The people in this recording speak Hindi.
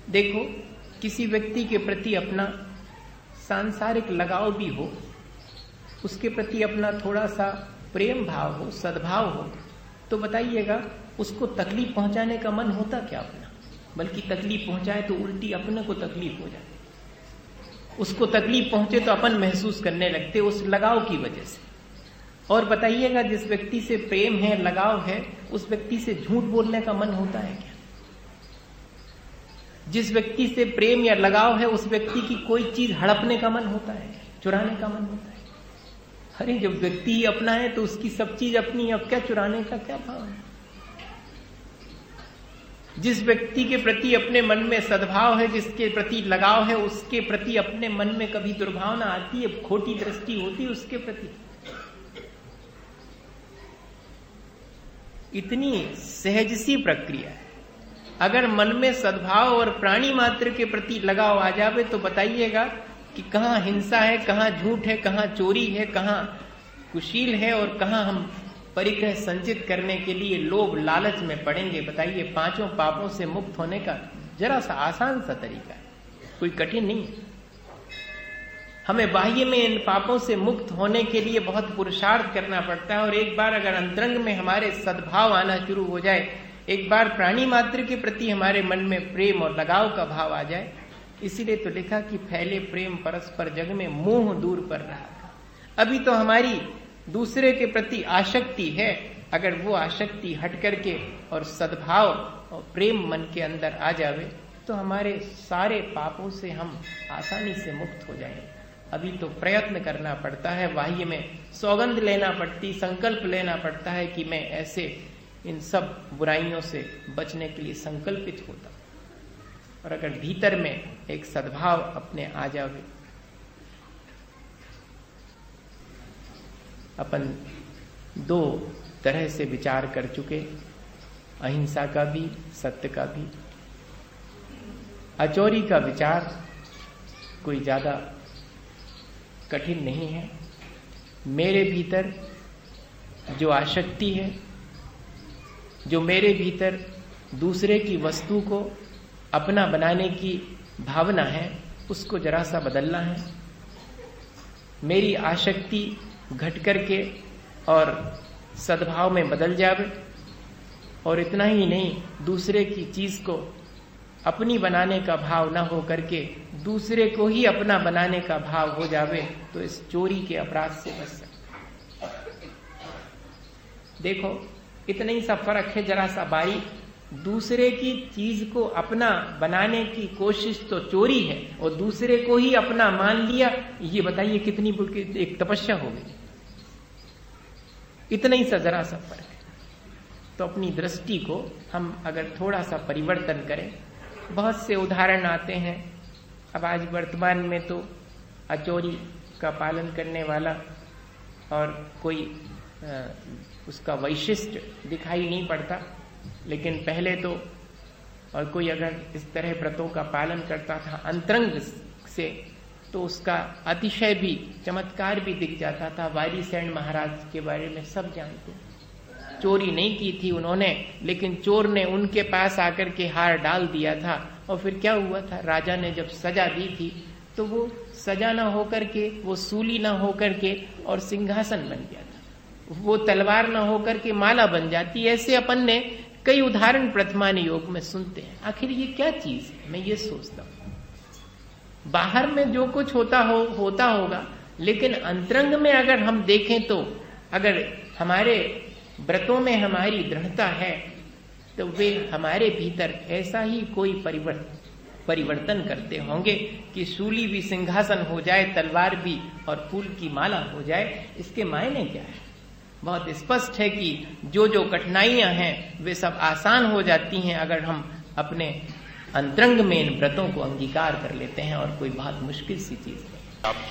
देखो, किसी व्यक्ति के प्रति अपना सांसारिक लगाव भी हो, उसके प्रति अपना थोड़ा सा प्रेम भाव हो, सद्भाव हो, तो बताइएगा उसको तकलीफ पहुंचाने का मन होता क्या अपना? बल्कि तकलीफ पहुंचाए तो उल्टी अपने को तकलीफ हो जाए। उसको तकलीफ पहुंचे तो अपन महसूस करने लगते उस लगाव की वजह से। और बताइएगा, जिस व्यक्ति से प्रेम है, लगाव है, उस व्यक्ति से झूठ बोलने का मन होता है क्या? जिस व्यक्ति से प्रेम या लगाव है, उस व्यक्ति की कोई चीज हड़पने का मन होता है, चुराने का मन होता है? अरे जब व्यक्ति ही अपना है तो उसकी सब चीज अपनी, अब क्या चुराने का क्या भाव है? जिस व्यक्ति के प्रति अपने मन में सद्भाव है, जिसके प्रति लगाव है, उसके प्रति अपने मन में कभी दुर्भावना आती है, खोटी दृष्टि होती है उसके प्रति। इतनी सहज सी प्रक्रिया है। अगर मन में सद्भाव और प्राणी मात्र के प्रति लगाव आ जावे तो बताइएगा कि कहां हिंसा है, कहां झूठ है, कहां चोरी है, कहां कुशील है और कहां हम परिग्रह संचित करने के लिए लोभ लालच में पड़ेंगे। बताइए, पांचों पापों से मुक्त होने का जरा सा आसान सा तरीका है, कोई कठिन नहीं है। हमें बाह्य में इन पापों से मुक्त होने के लिए बहुत पुरुषार्थ करना पड़ता है। और एक बार अगर अंतरंग में हमारे सद्भाव आना शुरू हो जाए, एक बार प्राणी मात्र के प्रति हमारे मन में प्रेम और लगाव का भाव आ जाए, इसीलिए तो लिखा कि फैले प्रेम परस्पर जग में, मोह दूर पर रहा। अभी तो हमारी दूसरे के प्रति आसक्ति है, अगर वो आसक्ति हट करके और सद्भाव और प्रेम मन के अंदर आ जावे तो हमारे सारे पापों से हम आसानी से मुक्त हो जाएंगे। अभी तो प्रयत्न करना पड़ता है, बाह्य में सौगंध लेना पड़ती, संकल्प लेना पड़ता है कि मैं ऐसे इन सब बुराइयों से बचने के लिए संकल्पित होता। और अगर भीतर में एक सद्भाव अपने आ जावे, अपन दो तरह से विचार कर चुके, अहिंसा का भी, सत्य का भी। अचोरी का विचार कोई ज्यादा कठिन नहीं है। मेरे भीतर जो आसक्ति है, जो मेरे भीतर दूसरे की वस्तु को अपना बनाने की भावना है, उसको जरा सा बदलना है। मेरी आसक्ति घट करके और सद्भाव में बदल जावे। और इतना ही नहीं, दूसरे की चीज को अपनी बनाने का भाव ना हो करके दूसरे को ही अपना बनाने का भाव हो जावे, तो इस चोरी के अपराध से बच सकते। देखो, इतना ही सा फर्क है, जरा सा बारीक। दूसरे की चीज को अपना बनाने की कोशिश तो चोरी है, और दूसरे को ही अपना मान लिया, ये बताइए कितनी एक तपस्या हो गई। इतना ही सा जरा सा फर्क है। तो अपनी दृष्टि को हम अगर थोड़ा सा परिवर्तन करें, बहुत से उदाहरण आते हैं। अब आज वर्तमान में तो अचोरी का पालन करने वाला और कोई उसका वैशिष्ट दिखाई नहीं पड़ता, लेकिन पहले तो और कोई अगर इस तरह व्रतों का पालन करता था अंतरंग से, तो उसका अतिशय भी चमत्कार भी दिख जाता था। वारीसेन महाराज के बारे में सब जानते हैं। चोरी नहीं की थी उन्होंने, लेकिन चोर ने उनके पास आकर के हार डाल दिया था। और फिर क्या हुआ था, राजा ने जब सजा दी थी तो वो सजा ना होकर के, वो सूली ना होकर के और सिंहासन बन गया था। वो तलवार ना होकर के माला बन जाती। ऐसे अपन ने कई उदाहरण प्रथमान योग में सुनते हैं। आखिर ये क्या चीज है, मैं ये सोचता हूं। बाहर में जो कुछ होता होगा, लेकिन अंतरंग में अगर हम देखें तो अगर हमारे व्रतों में हमारी दृढ़ता है तो वे हमारे भीतर ऐसा ही कोई परिवर्तन करते होंगे कि शूली भी सिंहासन हो जाए, तलवार भी और फूल की माला हो जाए। इसके मायने क्या है? बहुत स्पष्ट है कि जो कठिनाइयां हैं वे सब आसान हो जाती हैं अगर हम अपने अंतरंग में इन व्रतों को अंगीकार कर लेते हैं, और कोई बहुत मुश्किल सी चीज नहीं।